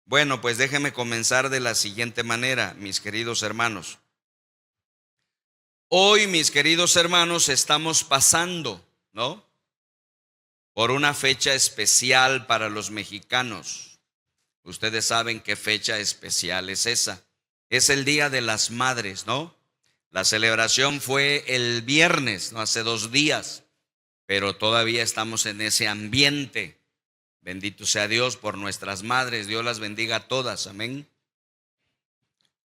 Bueno, pues déjenme comenzar de la siguiente manera, mis queridos hermanos. Hoy, mis queridos hermanos, estamos pasando, ¿no?, por una fecha especial para los mexicanos. Ustedes saben qué fecha especial es esa. Es el Día de las Madres, ¿no? La celebración fue el viernes, ¿no?, hace 2 días, pero todavía estamos en ese ambiente. Bendito sea Dios por nuestras madres. Dios las bendiga a todas. Amén.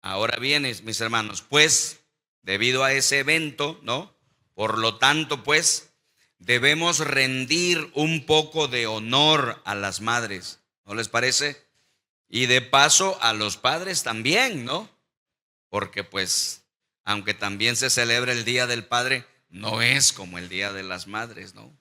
Ahora bien, mis hermanos, pues, debido a ese evento, ¿no?, por lo tanto, pues, debemos rendir un poco de honor a las madres, ¿no les parece? Y de paso a los padres también, ¿no? Porque pues, aunque también se celebra el Día del Padre, no es como el Día de las Madres, ¿no?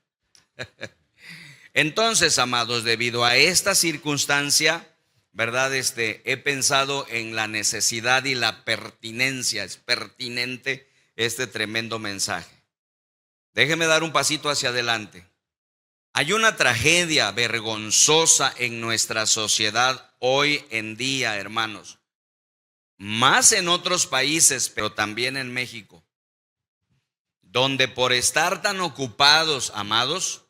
Entonces, amados, debido a esta circunstancia, ¿verdad? He pensado en la necesidad y la pertinencia. Es pertinente este tremendo mensaje. Déjeme dar un pasito hacia adelante. Hay una tragedia vergonzosa en nuestra sociedad hoy en día, hermanos. Más en otros países, pero también en México, donde por estar tan ocupados, amados,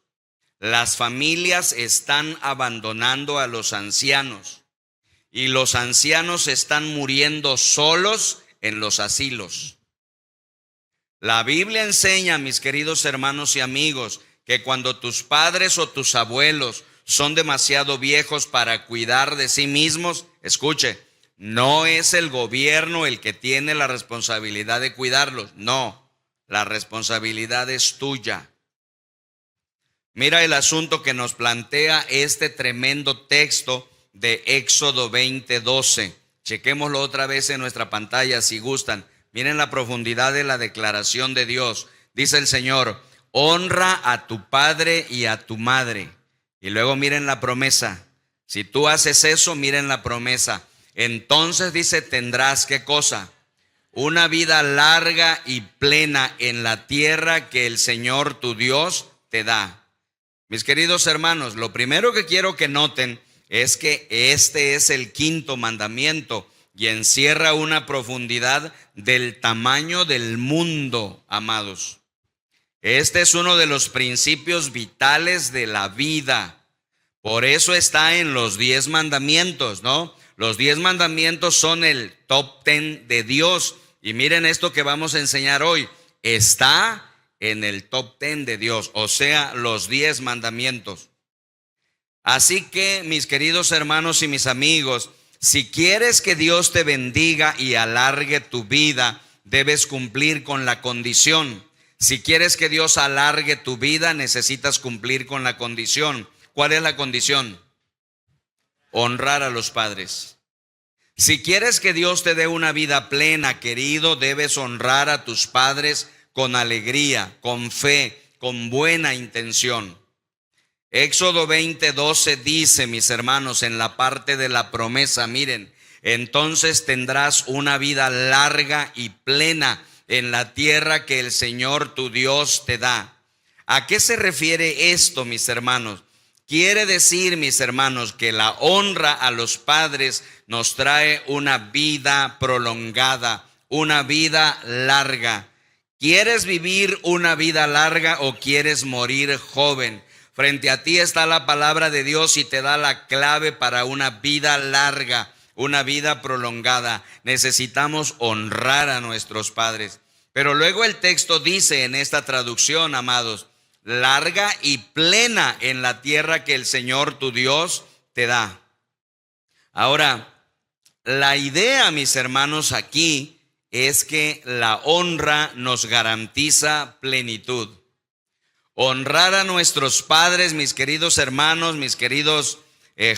las familias están abandonando a los ancianos y los ancianos están muriendo solos en los asilos. La Biblia enseña, mis queridos hermanos y amigos, que cuando tus padres o tus abuelos son demasiado viejos para cuidar de sí mismos, escuche, no es el gobierno el que tiene la responsabilidad de cuidarlos, no, la responsabilidad es tuya. Mira el asunto que nos plantea este tremendo texto de Éxodo 20:12. Chequémoslo otra vez en nuestra pantalla si gustan. Miren la profundidad de la declaración de Dios. Dice el Señor: honra a tu padre y a tu madre. Y luego miren la promesa. Si tú haces eso, miren la promesa. Entonces dice, tendrás, ¿qué cosa? Una vida larga y plena en la tierra que el Señor tu Dios te da. Mis queridos hermanos, lo primero que quiero que noten es que este es el 5.º mandamiento y encierra una profundidad del tamaño del mundo, amados. Este es uno de los principios vitales de la vida. Por eso está en los 10 mandamientos, ¿no? Los 10 mandamientos son el top 10 de Dios. Y miren esto que vamos a enseñar hoy. Está en el top 10 de Dios, o sea, los 10 mandamientos. Así que, mis queridos hermanos y mis amigos, si quieres que Dios te bendiga y alargue tu vida, debes cumplir con la condición. Si quieres que Dios alargue tu vida, necesitas cumplir con la condición. ¿Cuál es la condición? Honrar a los padres. Si quieres que Dios te dé una vida plena, querido, debes honrar a tus padres con alegría, con fe, con buena intención. Éxodo 20:12 dice, mis hermanos, en la parte de la promesa, miren, entonces tendrás una vida larga y plena en la tierra que el Señor tu Dios te da. ¿A qué se refiere esto, mis hermanos? Quiere decir, mis hermanos, que la honra a los padres nos trae una vida prolongada, una vida larga. ¿Quieres vivir una vida larga o quieres morir joven? Frente a ti está la palabra de Dios y te da la clave para una vida larga, una vida prolongada. Necesitamos honrar a nuestros padres. Pero luego el texto dice en esta traducción, amados, larga y plena en la tierra que el Señor tu Dios te da. Ahora, la idea, mis hermanos, aquí es que la honra nos garantiza plenitud. Honrar a nuestros padres, mis queridos hermanos, mis queridos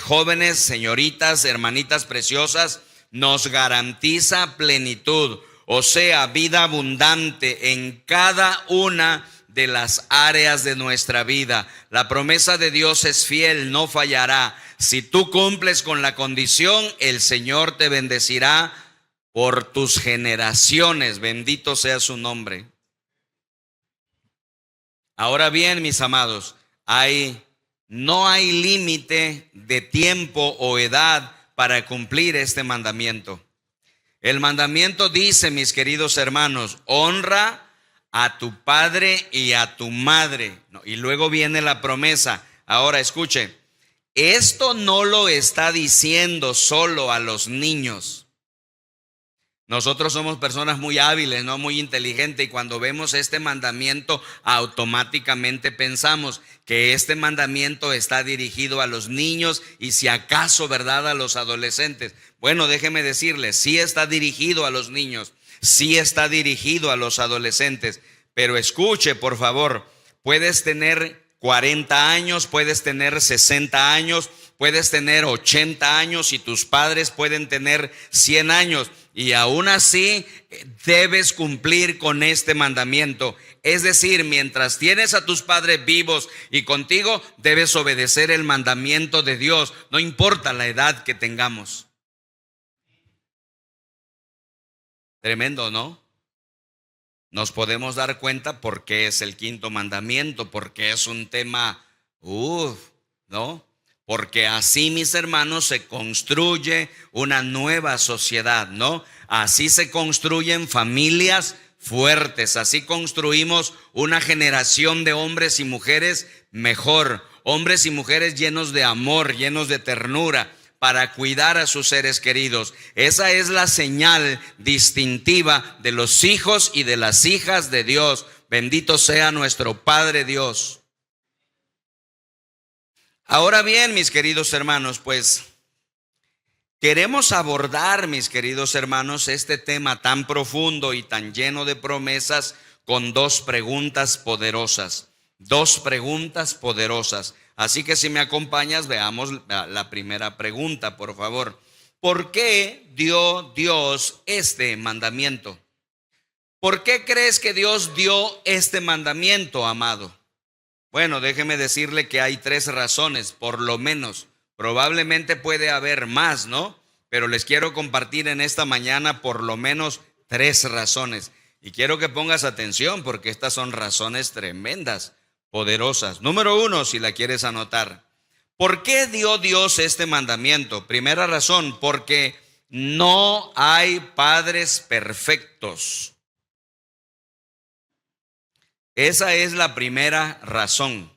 jóvenes, señoritas, hermanitas preciosas, nos garantiza plenitud, o sea, vida abundante en cada una de las áreas de nuestra vida. La promesa de Dios es fiel, no fallará. Si tú cumples con la condición, el Señor te bendecirá por tus generaciones. Bendito sea su nombre. Ahora bien, mis amados, no hay límite de tiempo o edad para cumplir este mandamiento. El mandamiento dice, mis queridos hermanos, honra a tu padre y a tu madre. Y luego viene la promesa. Ahora escuche, esto no lo está diciendo solo a los niños. Nosotros somos personas muy hábiles, ¿no? Muy inteligentes, y cuando vemos este mandamiento automáticamente pensamos que este mandamiento está dirigido a los niños y si acaso, ¿verdad?, a los adolescentes. Bueno, déjeme decirles, sí está dirigido a los niños, sí está dirigido a los adolescentes, pero escuche, por favor, puedes tener 40 años, puedes tener 60 años, puedes tener 80 años y tus padres pueden tener 100 años. Y aún así debes cumplir con este mandamiento. Es decir, mientras tienes a tus padres vivos y contigo, debes obedecer el mandamiento de Dios, no importa la edad que tengamos. Tremendo, ¿no? Nos podemos dar cuenta por qué es el quinto mandamiento, porque es un tema, ¿no? Porque así, mis hermanos, se construye una nueva sociedad, ¿no? Así se construyen familias fuertes, así construimos una generación de hombres y mujeres mejor, hombres y mujeres llenos de amor, llenos de ternura, para cuidar a sus seres queridos. Esa es la señal distintiva de los hijos y de las hijas de Dios. Bendito sea nuestro Padre Dios. Ahora bien, mis queridos hermanos, pues queremos abordar, mis queridos hermanos, este tema tan profundo y tan lleno de promesas con dos preguntas poderosas. Dos preguntas poderosas. Así que si me acompañas, veamos la primera pregunta, por favor. ¿Por qué dio Dios este mandamiento? ¿Por qué crees que Dios dio este mandamiento, amado? Bueno, déjeme decirle que hay tres razones, por lo menos. Probablemente puede haber más, ¿no? Pero les quiero compartir en esta mañana por lo menos tres razones. Y quiero que pongas atención porque estas son razones tremendas, poderosas. Número uno, si la quieres anotar. ¿Por qué dio Dios este mandamiento? Primera razón, porque no hay padres perfectos. Esa es la primera razón.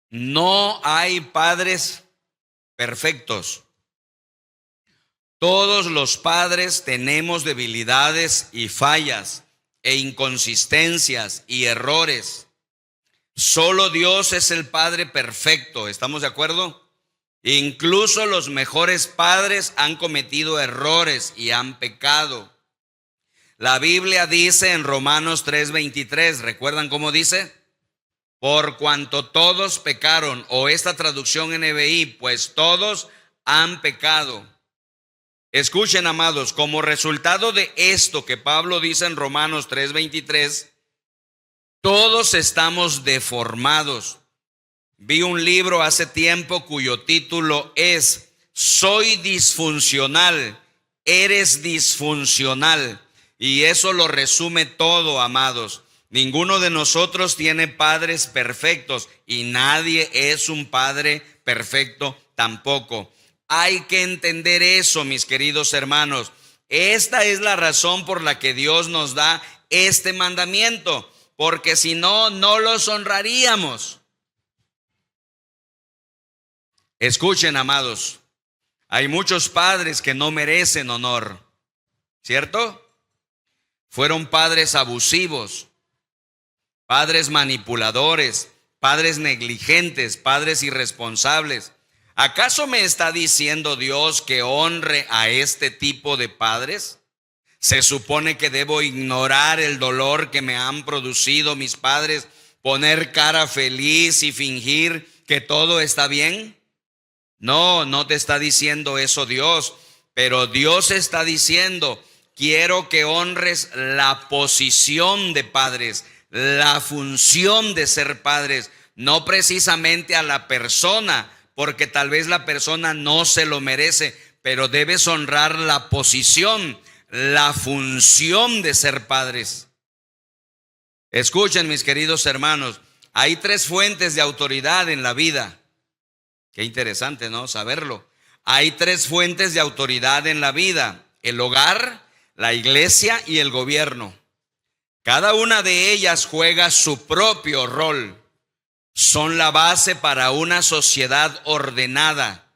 No hay padres perfectos. Todos los padres tenemos debilidades y fallas e inconsistencias y errores. Solo Dios es el Padre perfecto, ¿estamos de acuerdo? Incluso los mejores padres han cometido errores y han pecado. La Biblia dice en Romanos 3:23, ¿recuerdan cómo dice? Por cuanto todos pecaron, o esta traducción NBI, pues todos han pecado. Escuchen, amados, como resultado de esto que Pablo dice en Romanos 3:23, todos estamos deformados. Vi un libro hace tiempo cuyo título es Soy disfuncional, eres disfuncional. Y eso lo resume todo, amados. Ninguno de nosotros tiene padres perfectos y nadie es un padre perfecto tampoco. Hay que entender eso, mis queridos hermanos. Esta es la razón por la que Dios nos da este mandamiento, porque si no, no los honraríamos. Escuchen, amados, hay muchos padres que no merecen honor, ¿cierto? Fueron padres abusivos, padres manipuladores, padres negligentes, padres irresponsables. ¿Acaso me está diciendo Dios que honre a este tipo de padres? ¿Se supone que debo ignorar el dolor que me han producido mis padres, poner cara feliz y fingir que todo está bien? No, no te está diciendo eso Dios, pero Dios está diciendo: quiero que honres la posición de padres, la función de ser padres, no precisamente a la persona, porque tal vez la persona no se lo merece, pero debes honrar la posición, la función de ser padres. Escuchen, mis queridos hermanos, hay tres fuentes de autoridad en la vida. Qué interesante, ¿no? Saberlo. Hay tres fuentes de autoridad en la vida: el hogar, la iglesia y el gobierno. Cada una de ellas juega su propio rol. Son la base para una sociedad ordenada.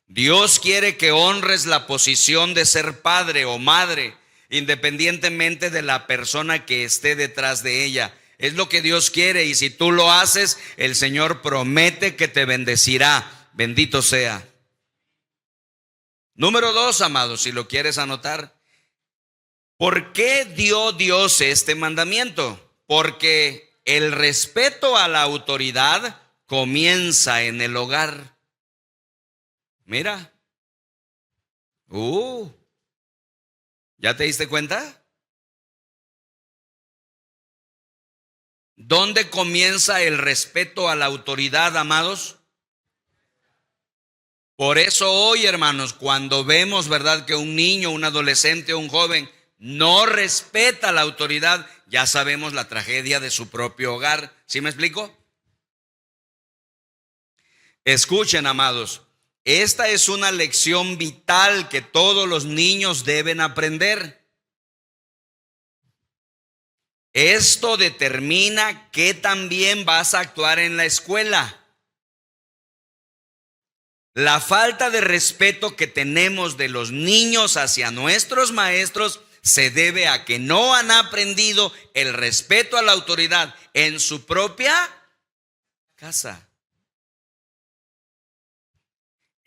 Dios quiere que honres la posición de ser padre o madre, independientemente de la persona que esté detrás de ella. Es lo que Dios quiere, y si tú lo haces, el Señor promete que te bendecirá. Bendito sea. Número 2, amados, si lo quieres anotar. ¿Por qué dio Dios este mandamiento? Porque el respeto a la autoridad comienza en el hogar. Mira. ¿Ya te diste cuenta? ¿Dónde comienza el respeto a la autoridad, amados? Por eso hoy, hermanos, cuando vemos, ¿verdad?, que un niño, un adolescente o un joven no respeta la autoridad, ya sabemos la tragedia de su propio hogar. ¿Sí me explico? Escuchen, amados, esta es una lección vital que todos los niños deben aprender. Esto determina qué también vas a actuar en la escuela. La falta de respeto que tenemos de los niños hacia nuestros maestros se debe a que no han aprendido el respeto a la autoridad en su propia casa.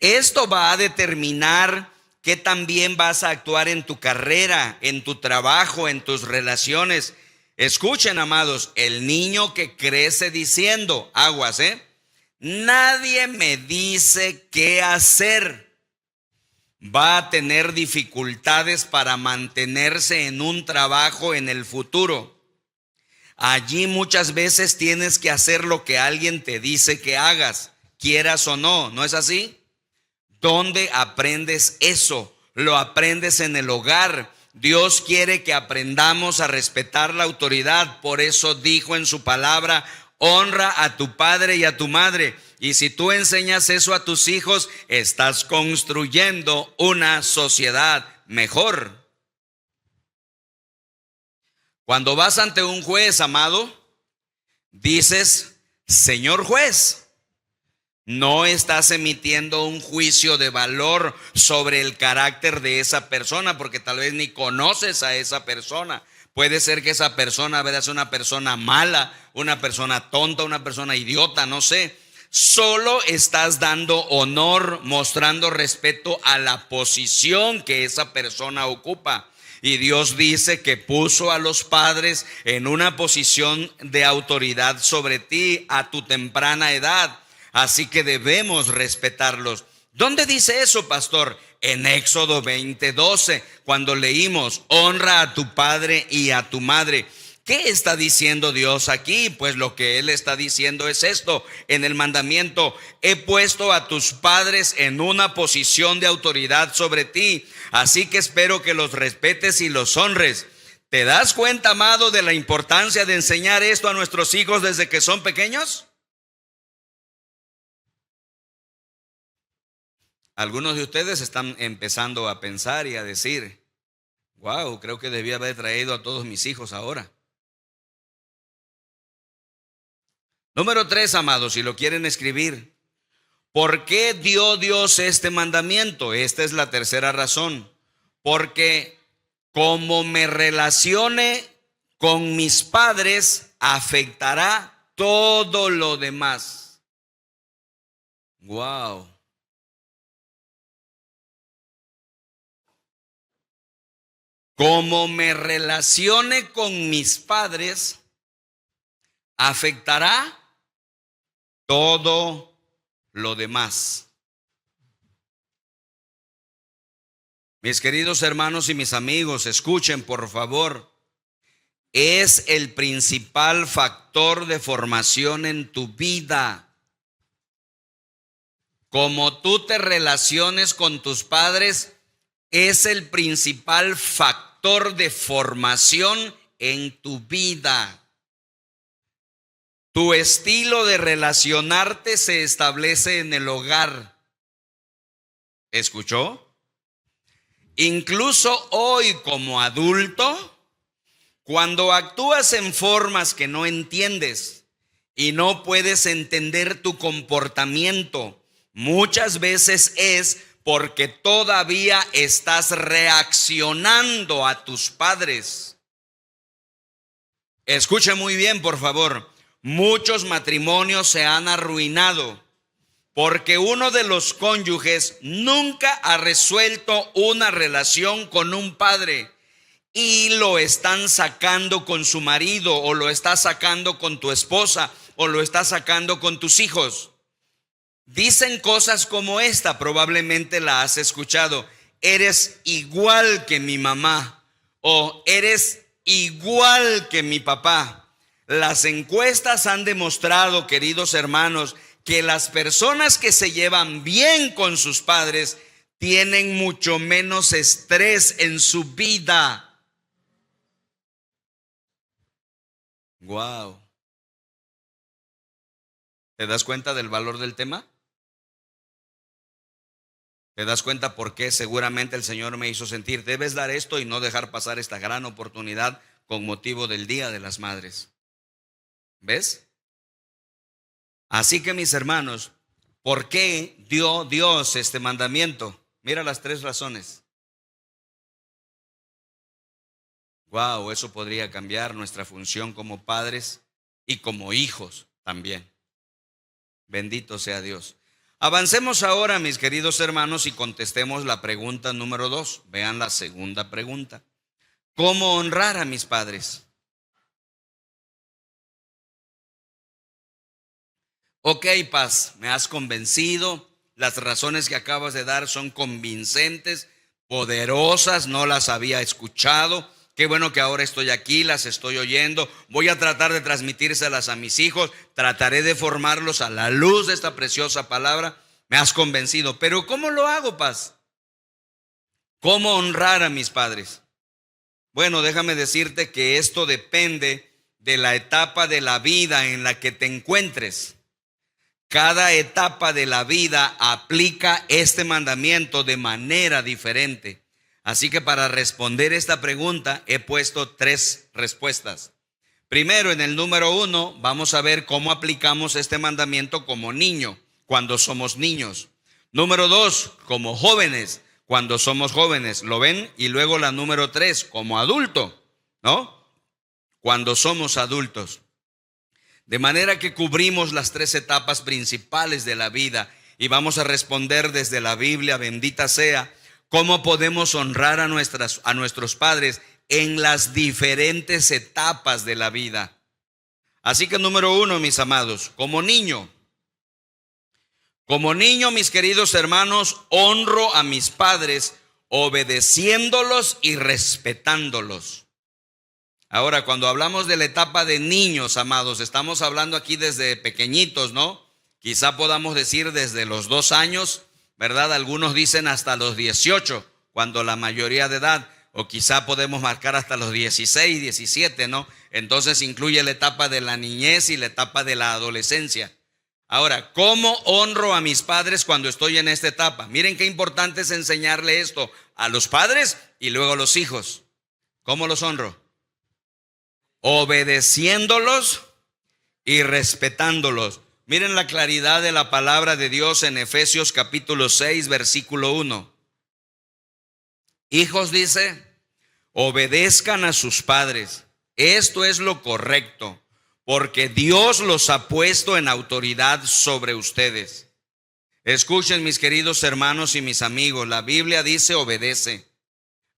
Esto va a determinar qué también vas a actuar en tu carrera, en tu trabajo, en tus relaciones. Escuchen, amados, el niño que crece diciendo, aguas, nadie me dice qué hacer, va a tener dificultades para mantenerse en un trabajo en el futuro. Allí muchas veces tienes que hacer lo que alguien te dice que hagas, quieras o no, ¿no es así? ¿Dónde aprendes eso? Lo aprendes en el hogar. Dios quiere que aprendamos a respetar la autoridad. Por eso dijo en su palabra: honra a tu padre y a tu madre. Y si tú enseñas eso a tus hijos, estás construyendo una sociedad mejor. Cuando vas ante un juez, amado, dices: señor juez. No estás emitiendo un juicio de valor sobre el carácter de esa persona, porque tal vez ni conoces a esa persona. Puede ser que esa persona, ¿verdad?, es una persona mala, una persona tonta, una persona idiota, no sé. Solo estás dando honor, mostrando respeto a la posición que esa persona ocupa. Y Dios dice que puso a los padres en una posición de autoridad sobre ti a tu temprana edad. Así que debemos respetarlos. ¿Dónde dice eso, pastor? En Éxodo 20:12, cuando leímos: honra a tu padre y a tu madre. ¿Qué está diciendo Dios aquí? Pues lo que Él está diciendo es esto: en el mandamiento, he puesto a tus padres en una posición de autoridad sobre ti, así que espero que los respetes y los honres. ¿Te das cuenta, amado, de la importancia de enseñar esto a nuestros hijos desde que son pequeños? Algunos de ustedes están empezando a pensar y a decir: wow, creo que debía haber traído a todos mis hijos ahora. Número 3, amados, si lo quieren escribir. ¿Por qué dio Dios este mandamiento? Esta es la tercera razón. Porque como me relacione con mis padres, afectará todo lo demás. Wow. Como me relacione con mis padres, afectará todo lo demás. Mis queridos hermanos y mis amigos, escuchen por favor. Es el principal factor de formación en tu vida. Como tú te relaciones con tus padres, es el principal factor de formación en tu vida. Tu estilo de relacionarte se establece en el hogar. ¿Escuchó? Incluso hoy como adulto, cuando actúas en formas que no entiendes y no puedes entender tu comportamiento, muchas veces es porque todavía estás reaccionando a tus padres. Escuche muy bien, por favor. Muchos matrimonios se han arruinado porque uno de los cónyuges nunca ha resuelto una relación con un padre y lo están sacando con su marido, o lo está sacando con tu esposa, o lo está sacando con tus hijos. Dicen cosas como esta, probablemente la has escuchado: eres igual que mi mamá, o eres igual que mi papá. Las encuestas han demostrado, queridos hermanos, que las personas que se llevan bien con sus padres tienen mucho menos estrés en su vida. Wow. ¿Te das cuenta del valor del tema? ¿Te das cuenta por qué seguramente el Señor me hizo sentir? Debes dar esto y no dejar pasar esta gran oportunidad con motivo del Día de las Madres. ¿Ves? Así que, mis hermanos, ¿por qué dio Dios este mandamiento? Mira las 3 razones. Wow, eso podría cambiar nuestra función como padres y como hijos también. Bendito sea Dios. Avancemos ahora, mis queridos hermanos, y contestemos la pregunta número 2. Vean la segunda pregunta. ¿Cómo honrar a mis padres? Ok, Paz, me has convencido. Las razones que acabas de dar son convincentes, poderosas, no las había escuchado. Qué bueno que ahora estoy aquí, las estoy oyendo. Voy a tratar de transmitírselas a mis hijos. Trataré de formarlos a la luz de esta preciosa palabra. Me has convencido. Pero ¿cómo lo hago, Paz? ¿Cómo honrar a mis padres? Bueno, déjame decirte que esto depende de la etapa de la vida en la que te encuentres. Cada etapa de la vida aplica este mandamiento de manera diferente. Así que para responder esta pregunta he puesto 3 respuestas. Primero, en el número 1, vamos a ver cómo aplicamos este mandamiento como niño, cuando somos niños. Número 2, como jóvenes, cuando somos jóvenes. ¿Lo ven? Y luego la número 3, como adulto, ¿no? Cuando somos adultos. De manera que cubrimos las 3 etapas principales de la vida y vamos a responder desde la Biblia, bendita sea, cómo podemos honrar a nuestros padres en las diferentes etapas de la vida. Así que número 1, mis amados, como niño, mis queridos hermanos, honro a mis padres obedeciéndolos y respetándolos. Ahora, cuando hablamos de la etapa de niños, amados, estamos hablando aquí desde pequeñitos, ¿no? Quizá podamos decir desde los 2 años, ¿verdad? Algunos dicen hasta los 18, cuando la mayoría de edad, o quizá podemos marcar hasta los 16, 17, ¿no? Entonces incluye la etapa de la niñez y la etapa de la adolescencia. Ahora, ¿cómo honro a mis padres cuando estoy en esta etapa? Miren qué importante es enseñarle esto a los padres y luego a los hijos. ¿Cómo los honro? Obedeciéndolos y respetándolos. Miren la claridad de la palabra de Dios en Efesios capítulo 6, versículo 1. Hijos, dice, obedezcan a sus padres. Esto es lo correcto, porque Dios los ha puesto en autoridad sobre ustedes. Escuchen, mis queridos hermanos y mis amigos, la Biblia dice obedece.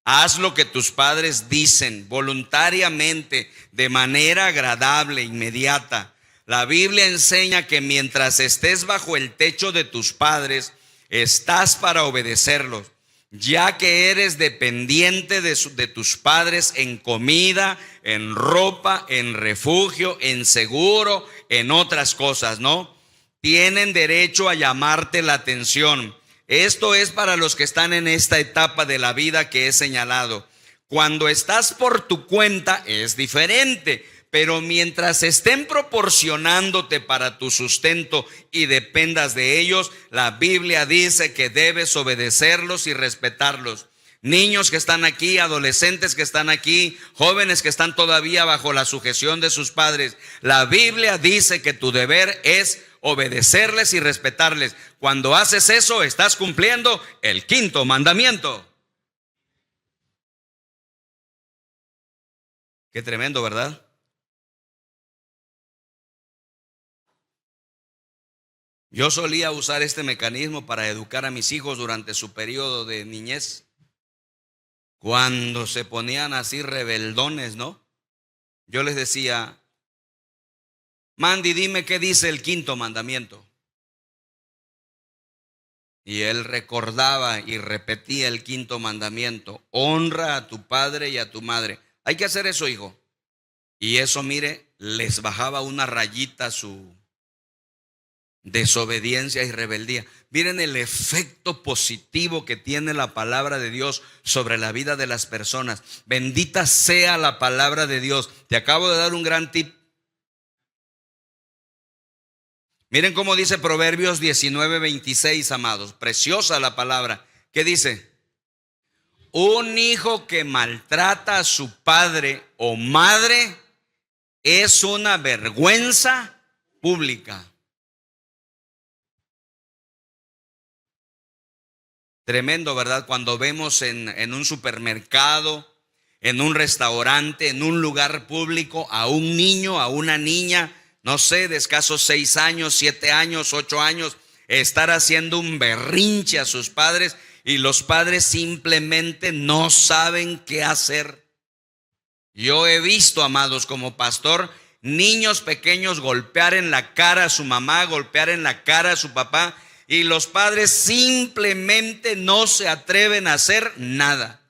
Haz lo que tus padres dicen voluntariamente, de manera agradable, inmediata. La Biblia enseña que mientras estés bajo el techo de tus padres, estás para obedecerlos, ya que eres dependiente de tus padres en comida, en ropa, en refugio, en seguro, en otras cosas, ¿no? Tienen derecho a llamarte la atención. Esto es para los que están en esta etapa de la vida que he señalado. Cuando estás por tu cuenta es diferente, Pero mientras estén proporcionándote para tu sustento y dependas de ellos, la Biblia dice que debes obedecerlos y respetarlos. Niños que están aquí, adolescentes que están aquí, jóvenes que están todavía bajo la sujeción de sus padres, la Biblia dice que tu deber es obedecerles y respetarles. Cuando haces eso, estás cumpliendo el quinto mandamiento. Qué tremendo, ¿verdad? Yo solía usar este mecanismo para educar a mis hijos durante su periodo de niñez. Cuando se ponían así rebeldones, ¿no? Yo les decía: Mandy, dime qué dice el quinto mandamiento. Y él recordaba y repetía el quinto mandamiento: honra a tu padre y a tu madre. Hay que hacer eso, hijo. Y eso, mire, les bajaba una rayita su desobediencia y rebeldía. Miren el efecto positivo que tiene la palabra de Dios sobre la vida de las personas. Bendita sea la palabra de Dios. Te acabo de dar un gran tip. Miren cómo dice Proverbios 19:26, amados. Preciosa la palabra. ¿Qué dice? Un hijo que maltrata a su padre o madre es una vergüenza pública. Tremendo, ¿verdad? Cuando vemos en un supermercado, en un restaurante, en un lugar público, a un niño, a una niña, no sé, de escasos 6 años, 7 años, 8 años, estar haciendo un berrinche a sus padres, y los padres simplemente no saben qué hacer. Yo he visto, amados, como pastor, niños pequeños golpear en la cara a su mamá, golpear en la cara a su papá, y los padres simplemente no se atreven a hacer nada.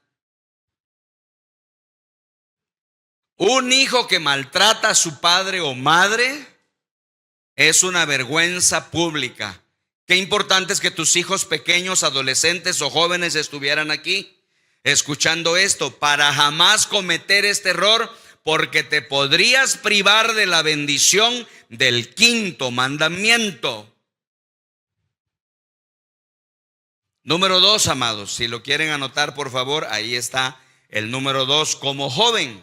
Un hijo que maltrata a su padre o madre es una vergüenza pública. Qué importante es que tus hijos pequeños, adolescentes o jóvenes estuvieran aquí escuchando esto para jamás cometer este error, porque te podrías privar de la bendición del quinto mandamiento. Número 2, amados, si lo quieren anotar, por favor, ahí está el número 2. Como joven,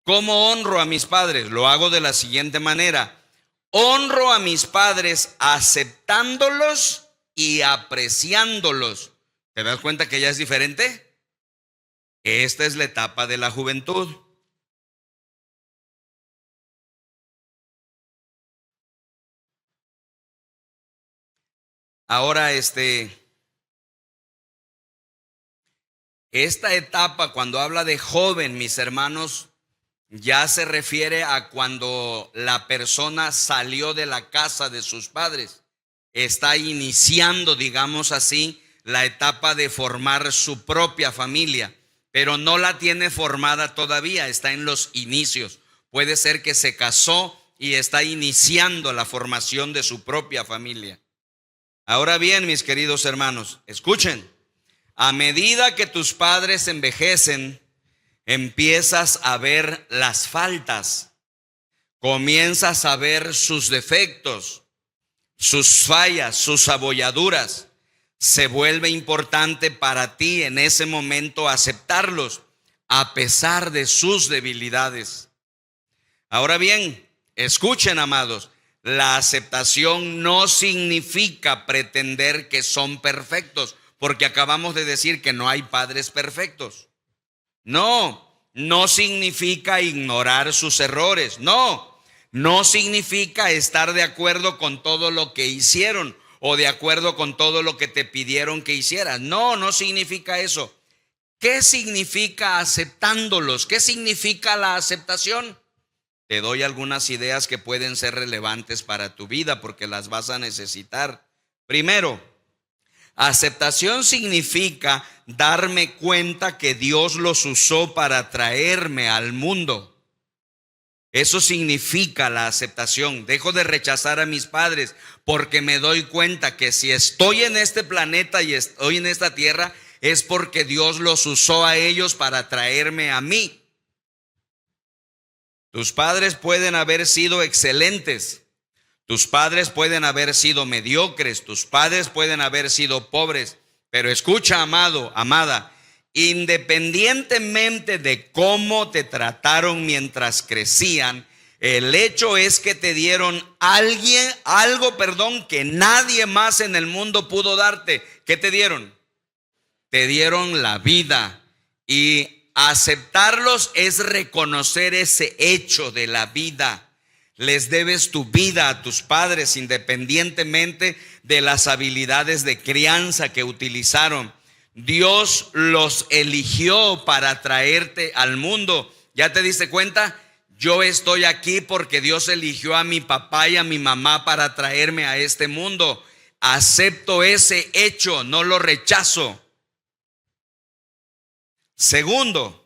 ¿cómo honro a mis padres? Lo hago de la siguiente manera: honro a mis padres aceptándolos y apreciándolos. ¿Te das cuenta que ya es diferente? Esta es la etapa de la juventud. Ahora, esta etapa, cuando habla de joven, mis hermanos, ya se refiere a cuando la persona salió de la casa de sus padres. Está iniciando, digamos así, la etapa de formar su propia familia, pero no la tiene formada todavía, está en los inicios. Puede ser que se casó y está iniciando la formación de su propia familia. Ahora bien, mis queridos hermanos, escuchen. A medida que tus padres envejecen, empiezas a ver las faltas, comienzas a ver sus defectos, sus fallas, sus abolladuras. Se vuelve importante para ti en ese momento aceptarlos, a pesar de sus debilidades. Ahora bien, escuchen, amados, la aceptación no significa pretender que son perfectos, porque acabamos de decir que no hay padres perfectos. No significa ignorar sus errores. No significa estar de acuerdo con todo lo que hicieron o de acuerdo con todo lo que te pidieron que hicieras. No significa eso. ¿Qué significa aceptándolos? ¿Qué significa la aceptación? Te doy algunas ideas que pueden ser relevantes para tu vida porque las vas a necesitar. Primero, aceptación significa darme cuenta que Dios los usó para traerme al mundo. Eso significa la aceptación. Dejo de rechazar a mis padres porque me doy cuenta que si estoy en este planeta y estoy en esta tierra es porque Dios los usó a ellos para traerme a mí. Tus padres pueden haber sido excelentes, tus padres pueden haber sido mediocres, tus padres pueden haber sido pobres, pero escucha, amado, amada, independientemente de cómo te trataron mientras crecían, el hecho es que te dieron algo, que nadie más en el mundo pudo darte. ¿Qué te dieron? Te dieron la vida, y aceptarlos es reconocer ese hecho de la vida. Les debes tu vida a tus padres independientemente de las habilidades de crianza que utilizaron. Dios los eligió para traerte al mundo. ¿Ya te diste cuenta? Yo estoy aquí porque Dios eligió a mi papá y a mi mamá para traerme a este mundo. Acepto ese hecho, no lo rechazo. Segundo,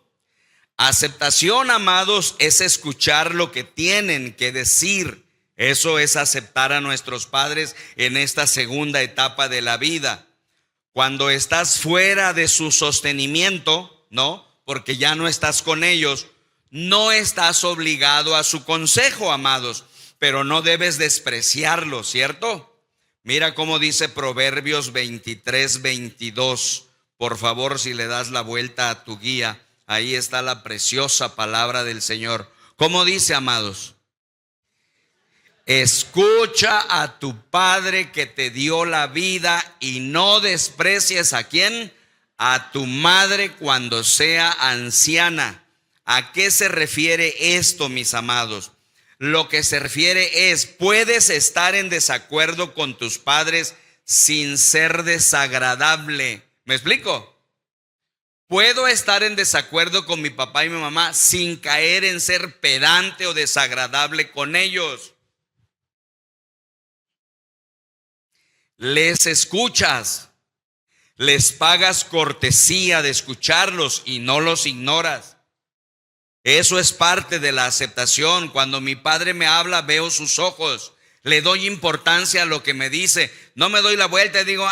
aceptación, amados, es escuchar lo que tienen que decir. Eso es aceptar a nuestros padres en esta segunda etapa de la vida. Cuando estás fuera de su sostenimiento, ¿no? Porque ya no estás con ellos, no estás obligado a su consejo, amados, pero no debes despreciarlo, ¿cierto? Mira cómo dice Proverbios 23:22. Por favor, si le das la vuelta a tu guía, ahí está la preciosa palabra del Señor. ¿Cómo dice, amados? Escucha a tu padre que te dio la vida y no desprecies ¿a quién? A tu madre cuando sea anciana. ¿A qué se refiere esto, mis amados? Lo que se refiere es, puedes estar en desacuerdo con tus padres sin ser desagradable. ¿Me explico? Puedo estar en desacuerdo con mi papá y mi mamá sin caer en ser pedante o desagradable con ellos. Les escuchas, les pagas cortesía de escucharlos y no los ignoras. Eso es parte de la aceptación. Cuando mi padre me habla, veo sus ojos, le doy importancia a lo que me dice. No me doy la vuelta y digo,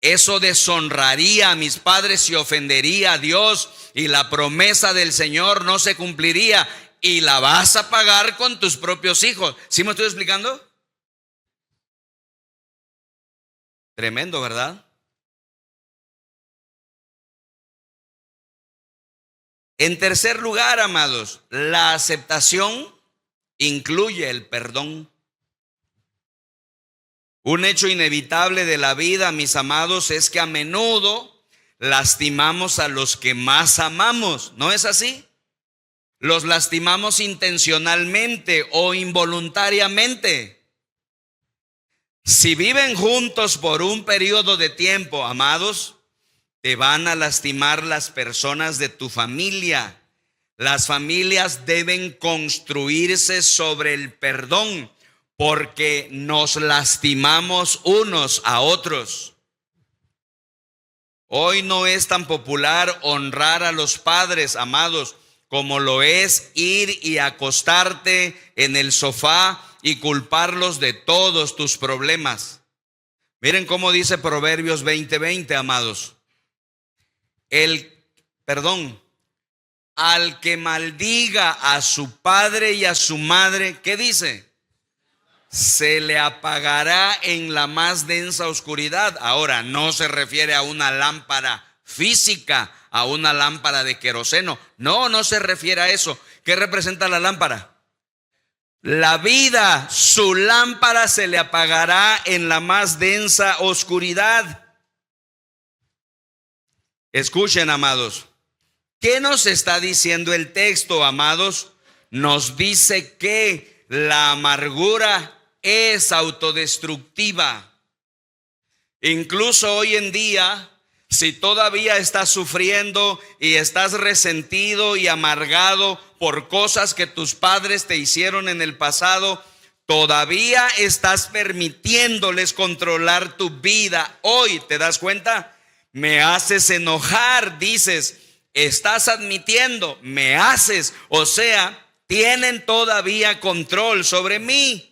eso deshonraría a mis padres y ofendería a Dios, y la promesa del Señor no se cumpliría, y la vas a pagar con tus propios hijos. ¿Sí me estoy explicando? Tremendo, ¿verdad? En tercer lugar, amados, la aceptación incluye el perdón. Un hecho inevitable de la vida, mis amados, es que a menudo lastimamos a los que más amamos. ¿No es así? Los lastimamos intencionalmente o involuntariamente. Si viven juntos por un periodo de tiempo, amados, te van a lastimar las personas de tu familia. Las familias deben construirse sobre el perdón, porque nos lastimamos unos a otros. Hoy no es tan popular honrar a los padres, amados, como lo es ir y acostarte en el sofá y culparlos de todos tus problemas. Miren cómo dice Proverbios 20:20, amados. Al que maldiga a su padre y a su madre, ¿qué dice? Se le apagará en la más densa oscuridad. Ahora, no se refiere a una lámpara física, a una lámpara de queroseno. No se refiere a eso. ¿Qué representa la lámpara? La vida. Su lámpara se le apagará en la más densa oscuridad. Escuchen, amados. ¿Qué nos está diciendo el texto, amados? Nos dice que la amargura es autodestructiva. Incluso hoy en día, si todavía estás sufriendo y estás resentido y amargado por cosas que tus padres te hicieron en el pasado, todavía estás permitiéndoles controlar tu vida. Hoy, ¿te das cuenta? Me haces enojar, dices, estás admitiendo, me haces, o sea, tienen todavía control sobre mí.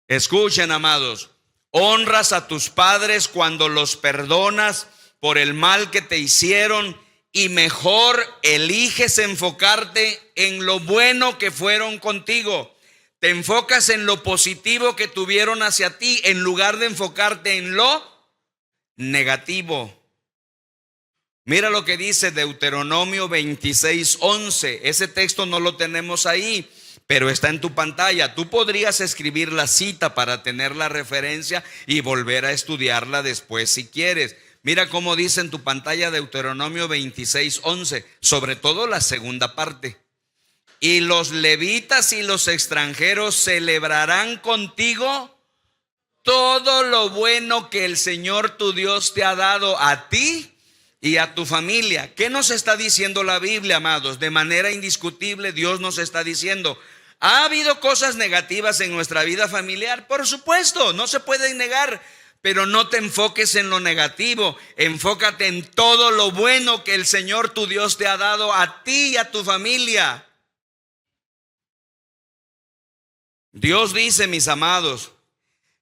Escuchen, amados, honras a tus padres cuando los perdonas por el mal que te hicieron y mejor eliges enfocarte en lo bueno que fueron contigo. Te enfocas en lo positivo que tuvieron hacia ti en lugar de enfocarte en lo negativo. Mira lo que dice Deuteronomio 26:11. Ese texto no lo tenemos ahí, pero está en tu pantalla. Tú podrías escribir la cita para tener la referencia y volver a estudiarla después si quieres. Mira cómo dice en tu pantalla Deuteronomio 26:11, sobre todo la segunda parte. Y los levitas y los extranjeros celebrarán contigo todo lo bueno que el Señor tu Dios te ha dado a ti y a tu familia. ¿Qué nos está diciendo la Biblia, amados? De manera indiscutible, Dios nos está diciendo: ¿ha habido cosas negativas en nuestra vida familiar? Por supuesto, no se pueden negar, pero no te enfoques en lo negativo. Enfócate en todo lo bueno que el Señor tu Dios te ha dado a ti y a tu familia. Dios dice, mis amados,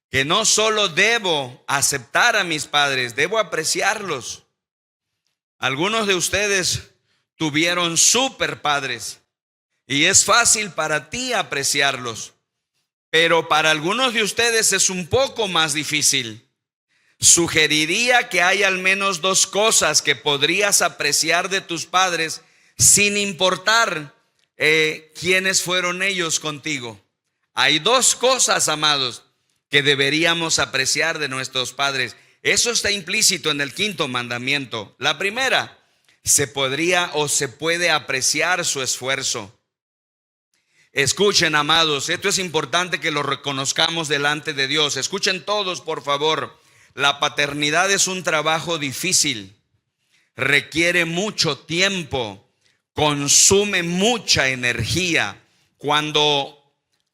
que no solo debo aceptar a mis padres, debo apreciarlos. Algunos de ustedes tuvieron super padres y es fácil para ti apreciarlos, pero para algunos de ustedes es un poco más difícil. Sugeriría que hay al menos dos cosas que podrías apreciar de tus padres sin importar quiénes fueron ellos contigo. Hay dos cosas, amados, que deberíamos apreciar de nuestros padres. Eso está implícito en el quinto mandamiento. La primera, se podría o se puede apreciar su esfuerzo. Escuchen, amados, esto es importante que lo reconozcamos delante de Dios. Escuchen todos, por favor. La paternidad es un trabajo difícil, requiere mucho tiempo, consume mucha energía. Cuando,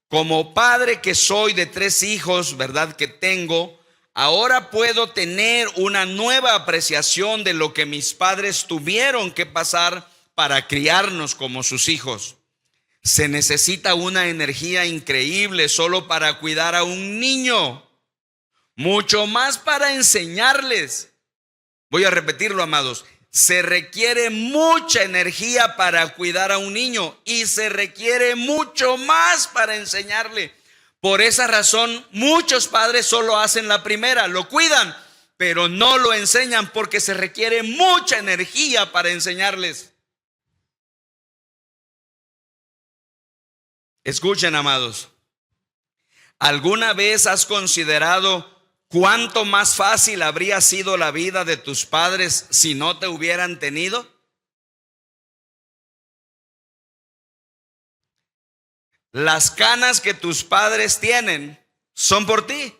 como padre que soy de 3 hijos, ¿verdad?, que tengo, ahora puedo tener una nueva apreciación de lo que mis padres tuvieron que pasar para criarnos como sus hijos. Se necesita una energía increíble solo para cuidar a un niño, mucho más para enseñarles. Voy a repetirlo, amados. Se requiere mucha energía para cuidar a un niño y se requiere mucho más para enseñarle. Por esa razón, muchos padres solo hacen la primera, lo cuidan, pero no lo enseñan porque se requiere mucha energía para enseñarles. Escuchen, amados, ¿alguna vez has considerado cuánto más fácil habría sido la vida de tus padres si no te hubieran tenido? Las canas que tus padres tienen son por ti.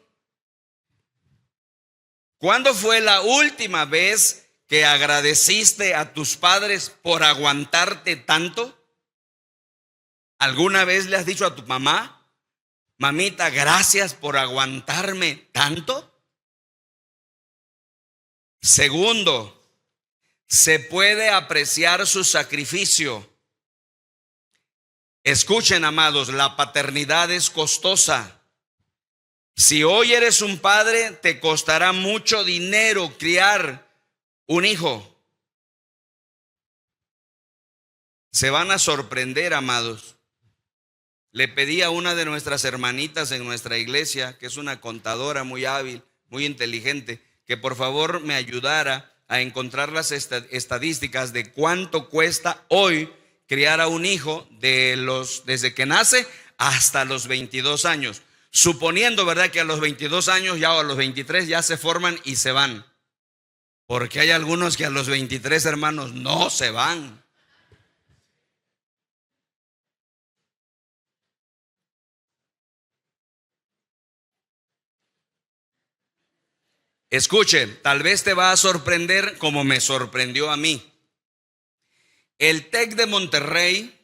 ¿Cuándo fue la última vez que agradeciste a tus padres por aguantarte tanto? ¿Alguna vez le has dicho a tu mamá: mamita, gracias por aguantarme tanto? Segundo, se puede apreciar su sacrificio. Escuchen, amados, la paternidad es costosa. Si hoy eres un padre, te costará mucho dinero criar un hijo. Se van a sorprender, amados. Le pedí a una de nuestras hermanitas en nuestra iglesia, que es una contadora muy hábil, muy inteligente, que por favor me ayudara a encontrar las estadísticas de cuánto cuesta hoy criar a un hijo desde que nace hasta los 22 años. Suponiendo, ¿verdad?, que a los 22 años ya o a los 23 ya se forman y se van. Porque hay algunos que a los 23, hermanos, no se van. Escuche, tal vez te va a sorprender como me sorprendió a mí. El TEC de Monterrey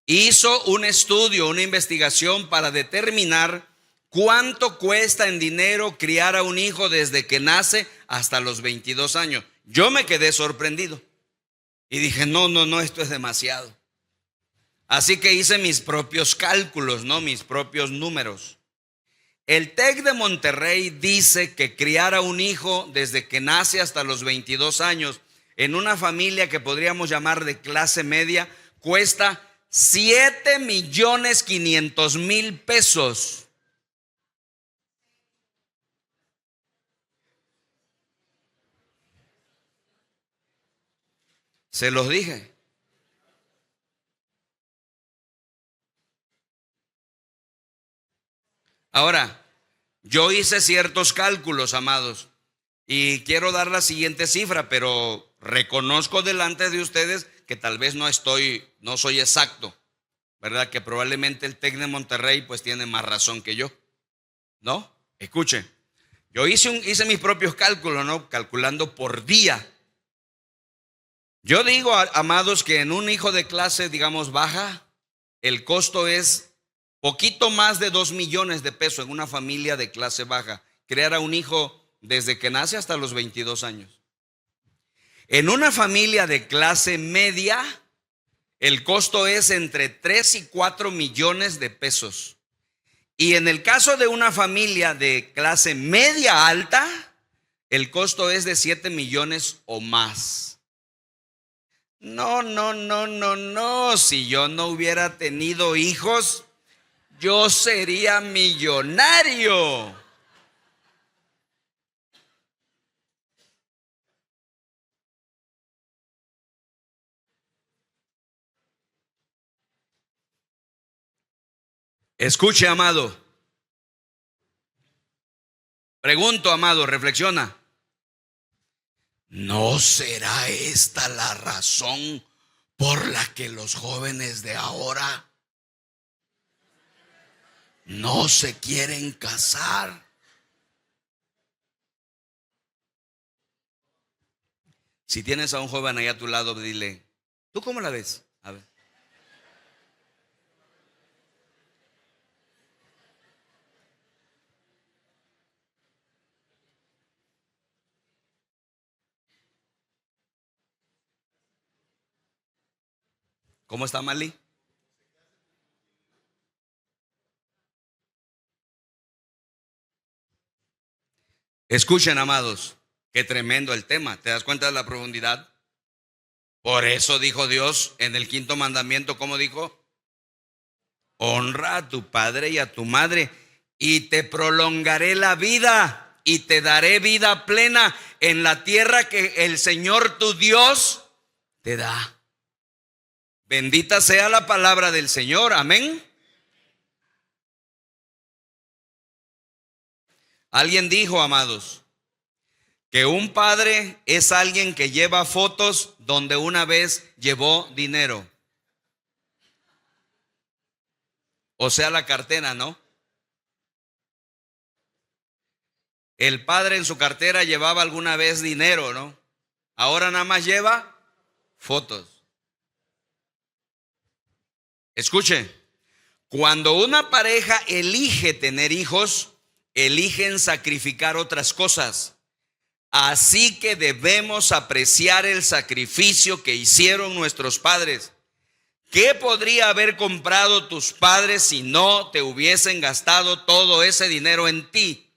hizo un estudio, una investigación para determinar cuánto cuesta en dinero criar a un hijo desde que nace hasta los 22 años. Yo me quedé sorprendido y dije, no, esto es demasiado. Así que hice mis propios cálculos, mis propios números. El TEC de Monterrey dice que criar a un hijo desde que nace hasta los 22 años en una familia que podríamos llamar de clase media, cuesta 7,500,000 pesos. Se los dije. Ahora, yo hice ciertos cálculos, amados, y quiero dar la siguiente cifra, pero reconozco delante de ustedes que tal vez no soy exacto, ¿verdad? Que probablemente el TEC de Monterrey pues tiene más razón que yo, ¿no? Escuche, yo hice mis propios cálculos, ¿no? Calculando por día. Yo digo, amados, que en un hijo de clase, digamos, baja, el costo es poquito más de 2 millones de pesos en una familia de clase baja. Crear a un hijo desde que nace hasta los 22 años. En una familia de clase media, el costo es entre 3 y 4 millones de pesos. Y en el caso de una familia de clase media alta, el costo es de 7 millones o más. No. Si yo no hubiera tenido hijos, yo sería millonario. Escuche, amado. Pregunto, amado, reflexiona. ¿No será esta la razón por la que los jóvenes de ahora no se quieren casar? Si tienes a un joven ahí a tu lado, dile, ¿tú cómo la ves? A ver. ¿Cómo está Mali? Escuchen, amados, qué tremendo el tema. ¿Te das cuenta de la profundidad? Por eso dijo Dios en el quinto mandamiento, ¿cómo dijo? Honra a tu padre y a tu madre, y te prolongaré la vida y te daré vida plena en la tierra que el Señor tu Dios te da. Bendita sea la palabra del Señor, amén. Alguien dijo, amados, que un padre es alguien que lleva fotos donde una vez llevó dinero. O sea, la cartera, ¿no? El padre en su cartera llevaba alguna vez dinero, ¿no? Ahora nada más lleva fotos. Escuche, cuando una pareja elige tener hijos, eligen sacrificar otras cosas. Así que debemos apreciar el sacrificio que hicieron nuestros padres. ¿Qué podría haber comprado tus padres si no te hubiesen gastado todo ese dinero en ti?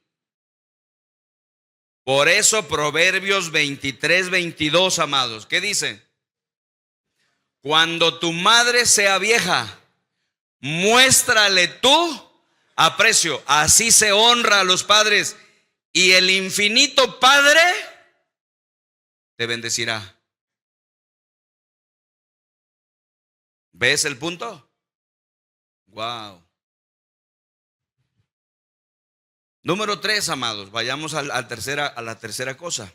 Por eso Proverbios 23:22, amados, ¿qué dice? Cuando tu madre sea vieja, muéstrale tú aprecio. Así se honra a los padres, y el infinito Padre te bendecirá. ¿Ves el punto? Wow. Número 3, amados, vayamos a la tercera cosa.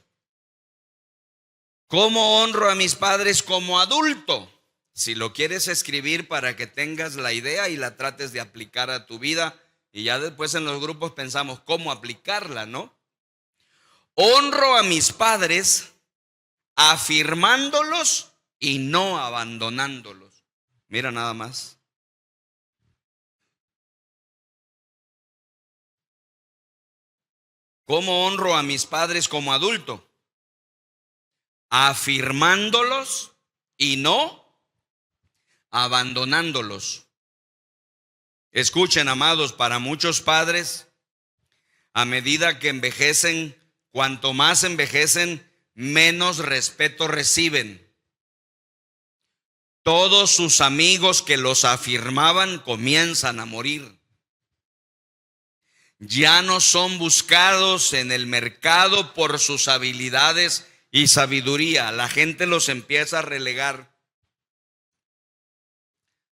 ¿Cómo honro a mis padres como adulto? Si lo quieres escribir para que tengas la idea y la trates de aplicar a tu vida, y ya después en los grupos pensamos cómo aplicarla, ¿no? Honro a mis padres afirmándolos y no abandonándolos. Mira nada más. ¿Cómo honro a mis padres como adulto? Afirmándolos y no abandonándolos. Escuchen, amados, para muchos padres, a medida que envejecen, cuanto más envejecen, menos respeto reciben. Todos sus amigos que los afirmaban comienzan a morir. Ya no son buscados en el mercado por sus habilidades y sabiduría. La gente los empieza a relegar.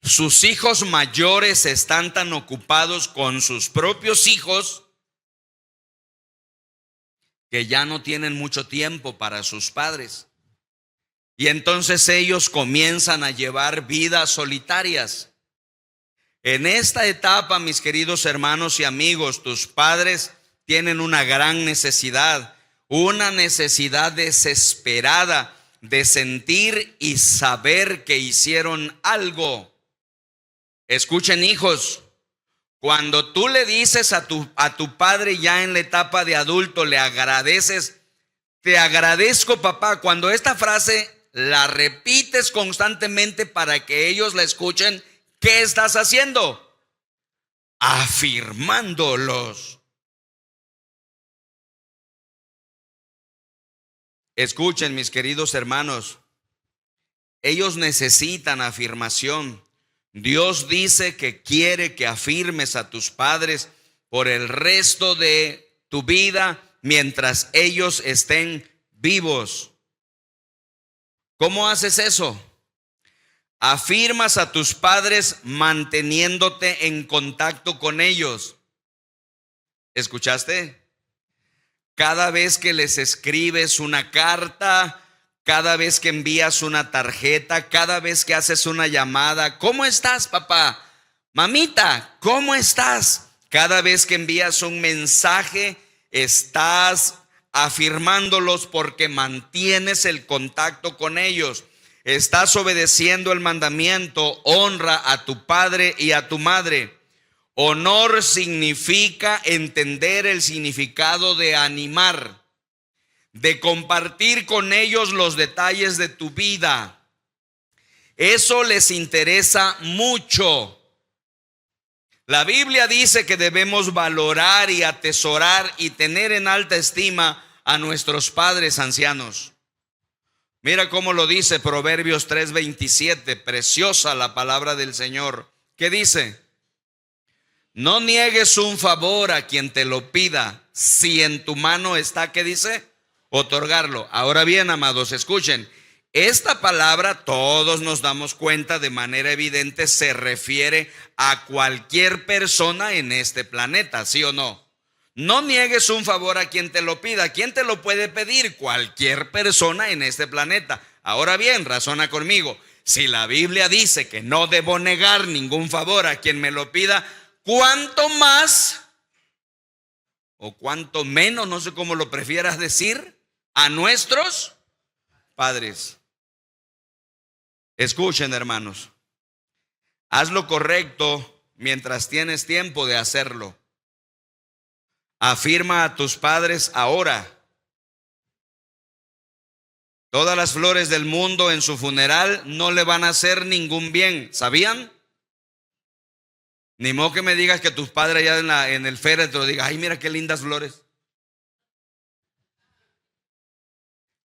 Sus hijos mayores están tan ocupados con sus propios hijos que ya no tienen mucho tiempo para sus padres. Y entonces ellos comienzan a llevar vidas solitarias. En esta etapa, mis queridos hermanos y amigos, tus padres tienen una gran necesidad, una necesidad desesperada de sentir y saber que hicieron algo. Escuchen, hijos, cuando tú le dices a tu padre ya en la etapa de adulto, le agradeces, te agradezco, papá. Cuando esta frase la repites constantemente para que ellos la escuchen, ¿qué estás haciendo? Afirmándolos. Escuchen, mis queridos hermanos, ellos necesitan afirmación. Dios dice que quiere que afirmes a tus padres por el resto de tu vida mientras ellos estén vivos. ¿Cómo haces eso? Afirmas a tus padres manteniéndote en contacto con ellos. ¿Escuchaste? Cada vez que les escribes una carta, cada vez que envías una tarjeta, cada vez que haces una llamada, ¿cómo estás, papá? Mamita, ¿cómo estás? Cada vez que envías un mensaje, estás afirmándolos porque mantienes el contacto con ellos. Estás obedeciendo el mandamiento: honra a tu padre y a tu madre. Honor significa entender el significado de animar, de compartir con ellos los detalles de tu vida. Eso les interesa mucho. La Biblia dice que debemos valorar y atesorar y tener en alta estima a nuestros padres ancianos. Mira cómo lo dice Proverbios 3:27, preciosa la palabra del Señor. ¿Qué dice? No niegues un favor a quien te lo pida, si en tu mano está, ¿qué dice? Otorgarlo. Ahora bien, amados, escuchen, esta palabra, todos nos damos cuenta de manera evidente, se refiere a cualquier persona en este planeta, ¿sí o no? No niegues un favor a quien te lo pida. ¿Quién te lo puede pedir? Cualquier persona en este planeta. Ahora bien, razona conmigo. Si la Biblia dice que no debo negar ningún favor a quien me lo pida, ¿cuánto más o cuánto menos, no sé cómo lo prefieras decir, a nuestros padres? Escuchen, hermanos, haz lo correcto mientras tienes tiempo de hacerlo. Afirma a tus padres ahora. Todas las flores del mundo en su funeral no le van a hacer ningún bien, ¿sabían? Ni modo que me digas que tus padres allá en el féretro digan: ay, mira qué lindas flores.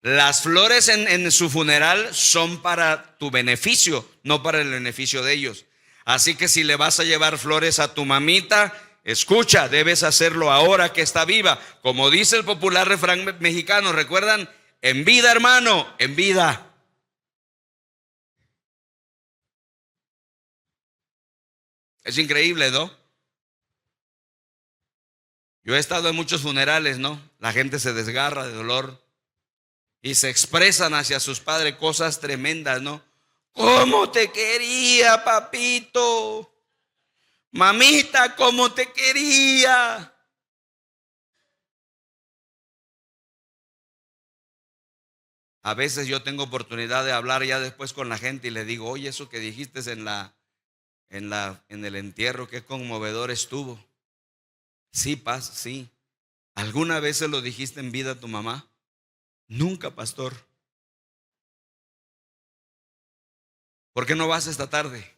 Las flores en su funeral son para tu beneficio, no para el beneficio de ellos. Así que si le vas a llevar flores a tu mamita, escucha, debes hacerlo ahora que está viva. Como dice el popular refrán mexicano, ¿recuerdan? En vida, hermano, en vida. Es increíble, ¿no? Yo he estado en muchos funerales, ¿no? La gente se desgarra de dolor y se expresan hacia sus padres cosas tremendas, ¿no? ¿Cómo te quería, papito? Mamita, ¿cómo te quería? A veces yo tengo oportunidad de hablar ya después con la gente y le digo: oye, eso que dijiste en el entierro, qué conmovedor estuvo. Sí, paz, sí. ¿Alguna vez se lo dijiste en vida a tu mamá? Nunca, pastor. ¿Por qué no vas esta tarde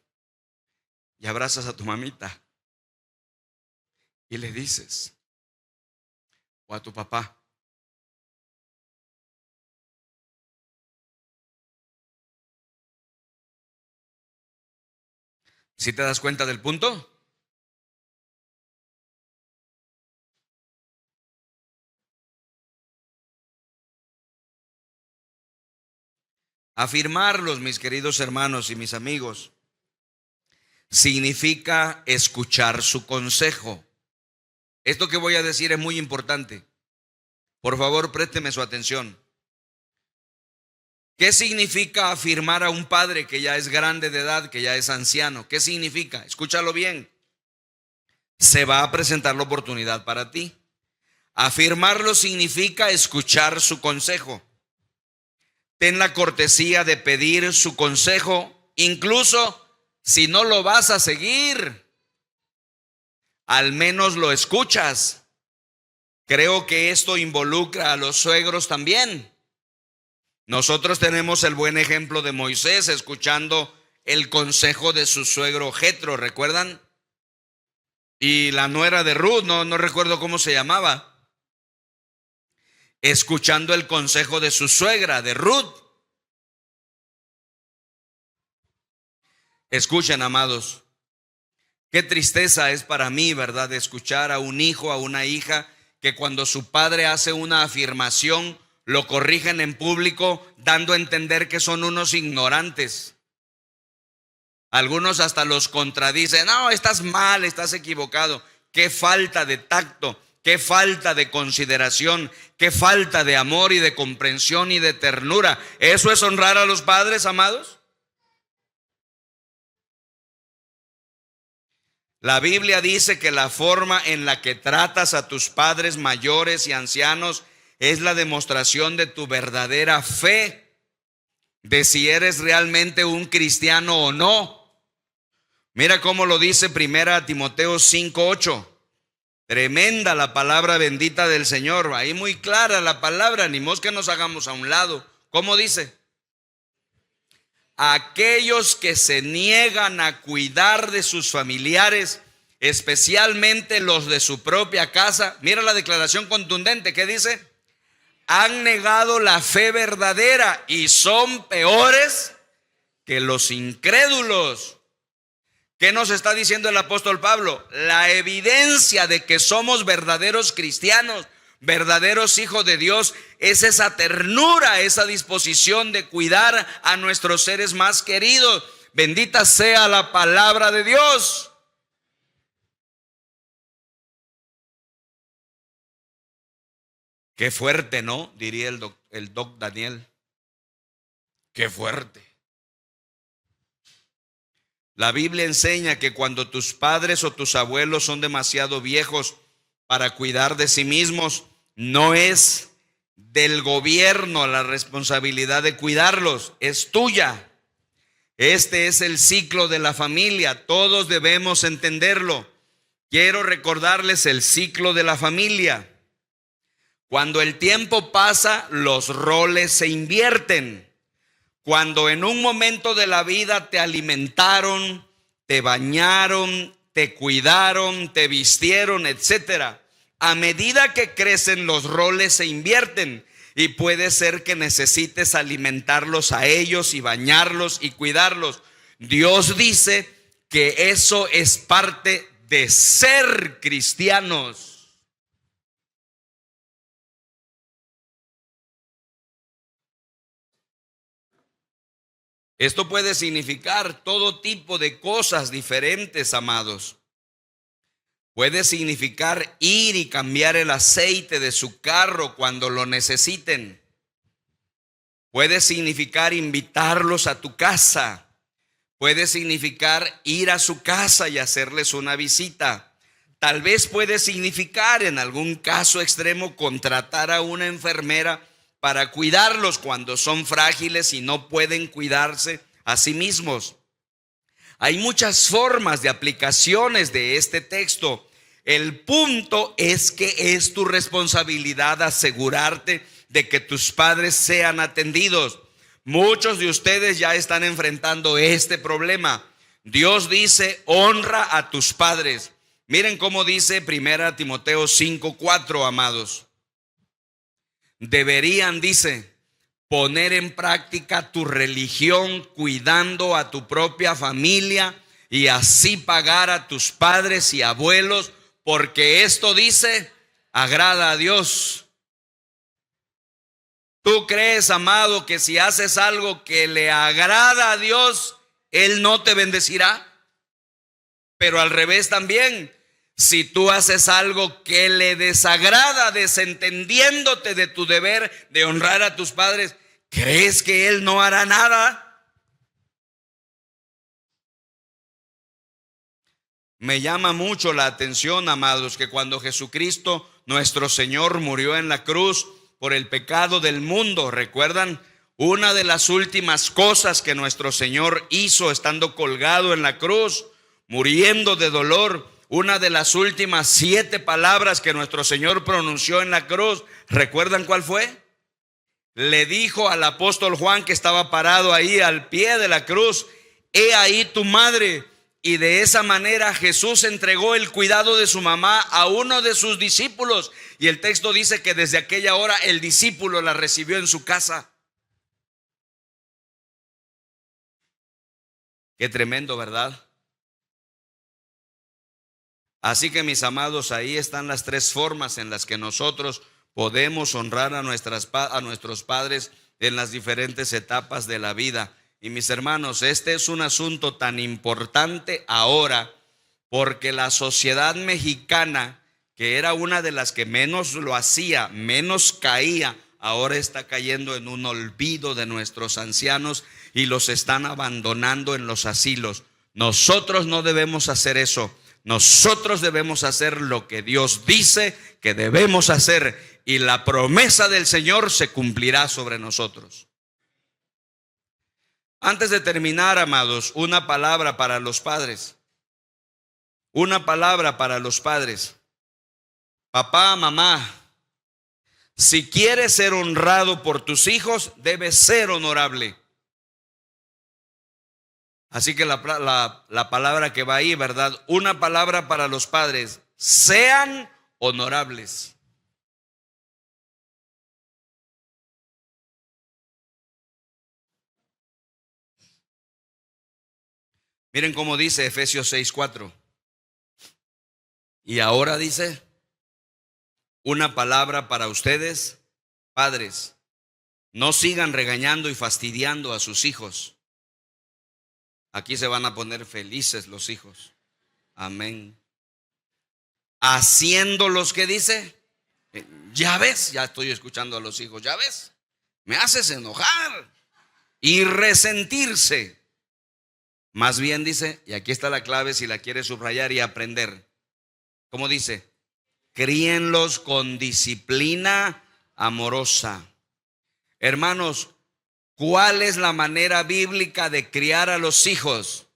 y abrazas a tu mamita y le dices, o a tu papá: ¿Sí te das cuenta del punto? Afirmarlos, mis queridos hermanos y mis amigos, significa escuchar su consejo. Esto que voy a decir es muy importante. Por favor, présteme su atención. ¿Qué significa afirmar a un padre que ya es grande de edad, que ya es anciano? ¿Qué significa? Escúchalo bien. Se va a presentar la oportunidad para ti. Afirmarlo significa escuchar su consejo. Ten la cortesía de pedir su consejo, incluso si no lo vas a seguir. Al menos lo escuchas. Creo que esto involucra a los suegros también. Nosotros tenemos el buen ejemplo de Moisés escuchando el consejo de su suegro Jetro, ¿recuerdan? Y la nuera de Ruth, no recuerdo cómo se llamaba. Escuchando el consejo de su suegra, de Ruth. Escuchen, amados, qué tristeza es para mí, ¿verdad?, de escuchar a un hijo, a una hija, que cuando su padre hace una afirmación, lo corrigen en público, dando a entender que son unos ignorantes. Algunos hasta los contradicen. No, estás mal, estás equivocado. Qué falta de tacto, qué falta de consideración, qué falta de amor y de comprensión y de ternura. ¿Eso es honrar a los padres, amados? La Biblia dice que la forma en la que tratas a tus padres mayores y ancianos es la demostración de tu verdadera fe, de si eres realmente un cristiano o no. Mira cómo lo dice 1 Timoteo 5:8. Tremenda la palabra bendita del Señor. Ahí muy clara la palabra, ni mos que nos hagamos a un lado. ¿Cómo dice? Aquellos que se niegan a cuidar de sus familiares, especialmente los de su propia casa. Mira la declaración contundente que dice: han negado la fe verdadera y son peores que los incrédulos. ¿Qué nos está diciendo el apóstol Pablo? La evidencia de que somos verdaderos cristianos, verdaderos hijos de Dios, es esa ternura, esa disposición de cuidar a nuestros seres más queridos. Bendita sea la palabra de Dios. Qué fuerte, ¿no? Diría el doc Daniel. Qué fuerte. La Biblia enseña que cuando tus padres o tus abuelos son demasiado viejos para cuidar de sí mismos, no es del gobierno la responsabilidad de cuidarlos, es tuya. Este es el ciclo de la familia, todos debemos entenderlo. Quiero recordarles el ciclo de la familia. Cuando el tiempo pasa, los roles se invierten. Cuando en un momento de la vida te alimentaron, te bañaron, te cuidaron, te vistieron, etcétera, a medida que crecen los roles se invierten y puede ser que necesites alimentarlos a ellos y bañarlos y cuidarlos. Dios dice que eso es parte de ser cristianos. Esto puede significar todo tipo de cosas diferentes, amados. Puede significar ir y cambiar el aceite de su carro cuando lo necesiten. Puede significar invitarlos a tu casa. Puede significar ir a su casa y hacerles una visita. Tal vez puede significar, en algún caso extremo, contratar a una enfermera para cuidarlos cuando son frágiles y no pueden cuidarse a sí mismos. Hay muchas formas de aplicaciones de este texto. El punto es que es tu responsabilidad asegurarte de que tus padres sean atendidos. Muchos de ustedes ya están enfrentando este problema. Dios dice: honra a tus padres. Miren cómo dice 1 Timoteo 5:4, amados. Deberían, dice, poner en práctica tu religión cuidando a tu propia familia y así pagar a tus padres y abuelos, porque esto dice, agrada a Dios. ¿Tú crees, amado, que si haces algo que le agrada a Dios, Él no te bendecirá? Pero al revés también, si tú haces algo que le desagrada, desentendiéndote de tu deber de honrar a tus padres, ¿crees que Él no hará nada? Me llama mucho la atención, amados, que cuando Jesucristo, nuestro Señor, murió en la cruz por el pecado del mundo, ¿recuerdan? Una de las últimas cosas que nuestro Señor hizo estando colgado en la cruz, muriendo de dolor, una de las últimas 7 palabras que nuestro Señor pronunció en la cruz, ¿recuerdan cuál fue? Le dijo al apóstol Juan, que estaba parado ahí al pie de la cruz: he ahí tu madre. Y de esa manera Jesús entregó el cuidado de su mamá a uno de sus discípulos. Y el texto dice que desde aquella hora el discípulo la recibió en su casa. Qué tremendo, ¿verdad? Así que, mis amados, ahí están las 3 formas en las que nosotros podemos honrar a nuestros padres en las diferentes etapas de la vida. Y mis hermanos, este es un asunto tan importante ahora, porque la sociedad mexicana, que era una de las que menos lo hacía, menos caía, ahora está cayendo en un olvido de nuestros ancianos y los están abandonando en los asilos. Nosotros no debemos hacer eso. Nosotros debemos hacer lo que Dios dice que debemos hacer, y la promesa del Señor se cumplirá sobre nosotros. Antes de terminar, amados, una palabra para los padres. Una palabra para los padres. Papá, mamá, si quieres ser honrado por tus hijos, debes ser honorable. Así que la palabra que va ahí, ¿verdad? Una palabra para los padres: sean honorables. Miren cómo dice Efesios 6:4. Y ahora dice, una palabra para ustedes, padres: no sigan regañando y fastidiando a sus hijos. Aquí se van a poner felices los hijos. Amén. Haciéndolos, ¿qué dice? Ya ves, ya estoy escuchando a los hijos. Ya ves, me haces enojar y resentirse. Más bien dice, y aquí está la clave si la quieres subrayar y aprender. ¿Cómo dice? Críenlos con disciplina amorosa. Hermanos, ¿cuál es la manera bíblica de criar a los hijos?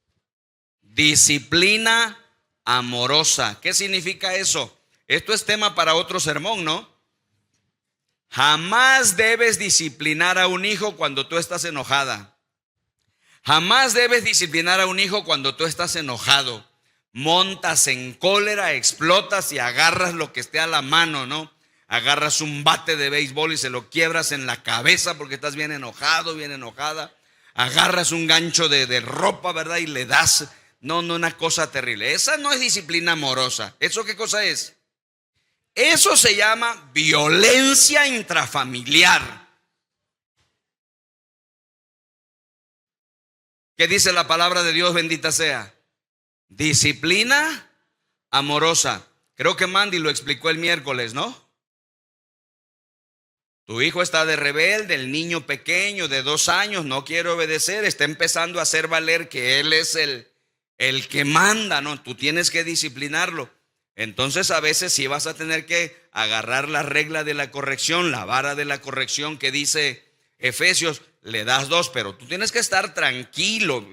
Disciplina amorosa. ¿Qué significa eso? Esto es tema para otro sermón, ¿no? Jamás debes disciplinar a un hijo cuando tú estás enojada. Jamás debes disciplinar a un hijo cuando tú estás enojado. Montas en cólera, explotas y agarras lo que esté a la mano, ¿no? Agarras un bate de béisbol y se lo quiebras en la cabeza porque estás bien enojado, bien enojada. Agarras un gancho de ropa, ¿verdad? Y le das. No, una cosa terrible. Esa no es disciplina amorosa. ¿Eso qué cosa es? Eso se llama violencia intrafamiliar. ¿Qué dice la palabra de Dios? Bendita sea. Disciplina amorosa. Creo que Mandy lo explicó el miércoles, ¿no? Tu hijo está de rebelde, el niño pequeño de 2 años no quiere obedecer, está empezando a hacer valer que él es el que manda, ¿no? Tú tienes que disciplinarlo. Entonces a veces sí vas a tener que agarrar la regla de la corrección, la vara de la corrección que dice Efesios. Le das 2, pero tú tienes que estar tranquilo,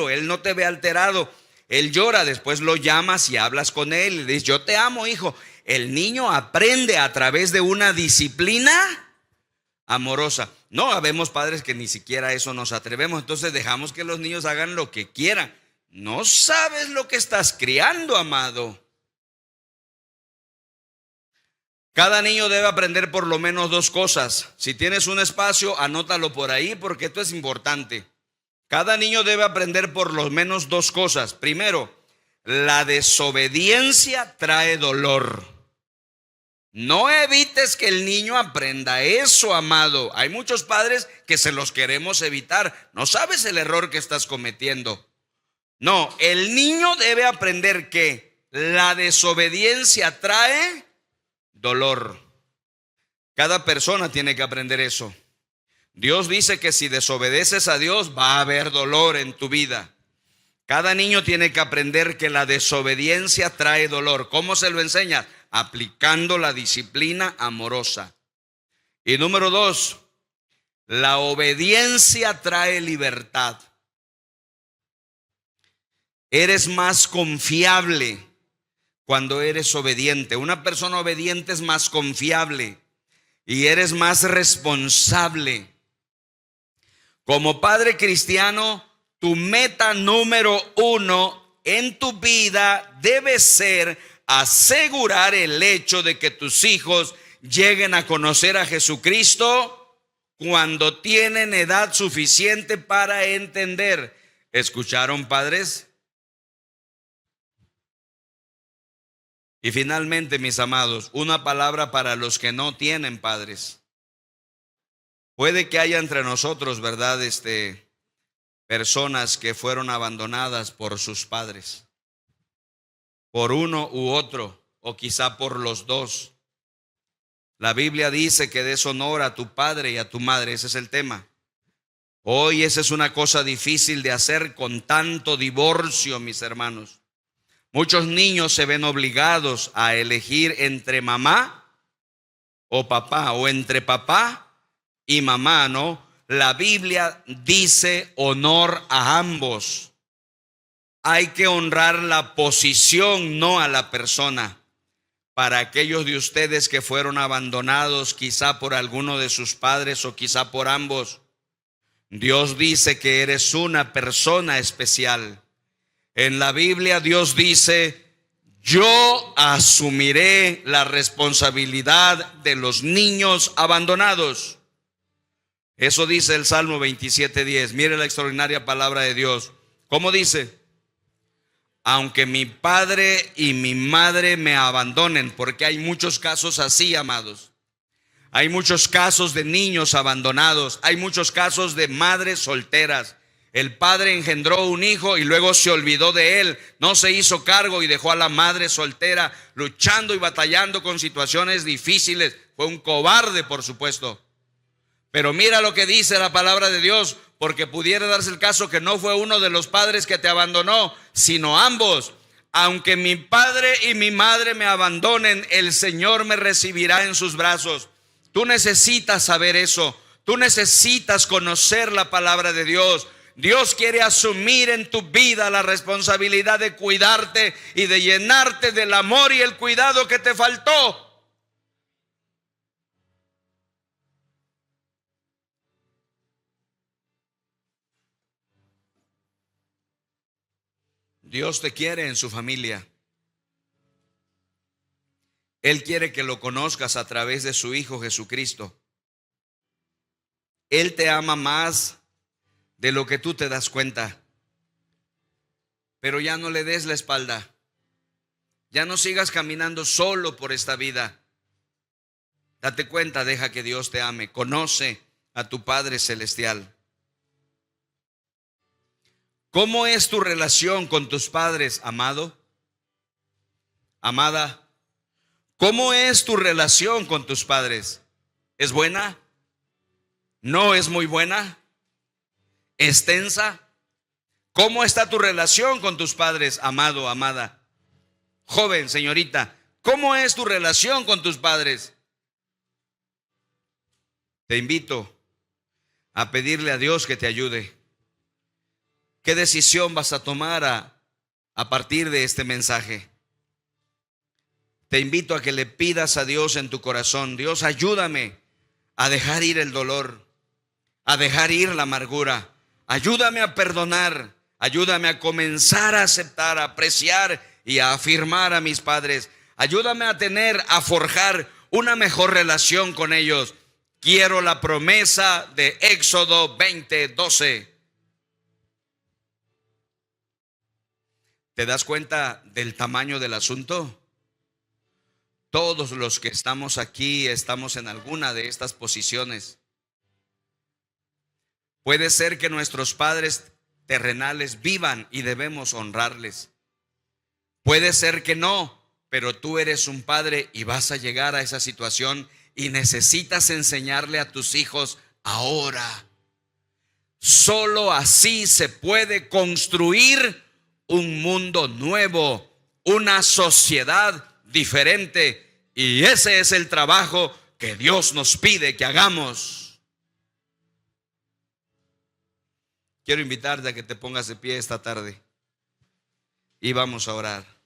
él no te ve alterado. Él llora, después lo llamas y hablas con él y le dices: yo te amo, hijo. El niño aprende a través de una disciplina amorosa. No, habemos padres que ni siquiera eso nos atrevemos, entonces dejamos que los niños hagan lo que quieran. No sabes lo que estás criando, amado. Cada niño debe aprender por lo menos 2 cosas. Si tienes un espacio, anótalo por ahí porque esto es importante. Cada niño debe aprender por lo menos dos cosas. Primero, la desobediencia trae dolor. No evites que el niño aprenda eso, amado. Hay muchos padres que se los queremos evitar. No sabes el error que estás cometiendo. No, el niño debe aprender que la desobediencia trae dolor. Cada persona tiene que aprender eso. Dios dice que si desobedeces a Dios va a haber dolor en tu vida. Cada niño tiene que aprender que la desobediencia trae dolor. ¿Cómo se lo enseñas? Aplicando la disciplina amorosa. Y número 2, la obediencia trae libertad. Eres más confiable cuando eres obediente. Una persona obediente es más confiable y eres más responsable. Como padre cristiano, tu meta número 1 en tu vida debe ser asegurar el hecho de que tus hijos lleguen a conocer a Jesucristo cuando tienen edad suficiente para entender. ¿Escucharon, padres? Y finalmente, mis amados, una palabra para los que no tienen padres. Puede que haya entre nosotros, ¿verdad? Personas que fueron abandonadas por sus padres, por uno u otro, o quizá por los dos. La Biblia dice que des honor a tu padre y a tu madre. Ese es el tema. Hoy esa es una cosa difícil de hacer con tanto divorcio, mis hermanos. Muchos niños se ven obligados a elegir entre mamá o papá, o entre papá y mamá, ¿no? La Biblia dice honor a ambos. Hay que honrar la posición, no a la persona. Para aquellos de ustedes que fueron abandonados quizá por alguno de sus padres o quizá por ambos, Dios dice que eres una persona especial. En la Biblia Dios dice: yo asumiré la responsabilidad de los niños abandonados. Eso dice el Salmo 27:10. Mire la extraordinaria palabra de Dios. ¿Cómo dice? Aunque mi padre y mi madre me abandonen, porque hay muchos casos así, amados. Hay muchos casos de niños abandonados, hay muchos casos de madres solteras. El padre engendró un hijo y luego se olvidó de él, no se hizo cargo y dejó a la madre soltera luchando y batallando con situaciones difíciles. Fue un cobarde, por supuesto. Pero mira lo que dice la palabra de Dios, porque pudiera darse el caso que no fue uno de los padres que te abandonó, sino ambos. Aunque mi padre y mi madre me abandonen, el Señor me recibirá en sus brazos. Tú necesitas saber eso. Tú necesitas conocer la palabra de Dios. Dios quiere asumir en tu vida la responsabilidad de cuidarte y de llenarte del amor y el cuidado que te faltó. Dios te quiere en su familia. Él quiere que lo conozcas a través de su Hijo Jesucristo. Él te ama más de lo que tú te das cuenta. Pero ya no le des la espalda. Ya no sigas caminando solo por esta vida. Date cuenta, deja que Dios te ame. Conoce a tu Padre Celestial. ¿Cómo es tu relación con tus padres, amado? Amada, ¿cómo es tu relación con tus padres? ¿Es buena? ¿No es muy buena? ¿Es tensa? ¿Cómo está tu relación con tus padres, amado, amada? Joven, señorita, ¿cómo es tu relación con tus padres? Te invito a pedirle a Dios que te ayude. ¿Qué decisión vas a tomar a partir de este mensaje? Te invito a que le pidas a Dios en tu corazón: Dios, ayúdame a dejar ir el dolor, a dejar ir la amargura. Ayúdame a perdonar, ayúdame a comenzar a aceptar, a apreciar y a afirmar a mis padres. Ayúdame a forjar una mejor relación con ellos. Quiero la promesa de Éxodo 20:12. ¿Te das cuenta del tamaño del asunto? Todos los que estamos aquí estamos en alguna de estas posiciones. Puede ser que nuestros padres terrenales vivan y debemos honrarles. Puede ser que no, pero tú eres un padre y vas a llegar a esa situación y necesitas enseñarle a tus hijos ahora. Solo así se puede construir un mundo nuevo, una sociedad diferente, y ese es el trabajo que Dios nos pide que hagamos. Quiero invitarte a que te pongas de pie esta tarde y vamos a orar.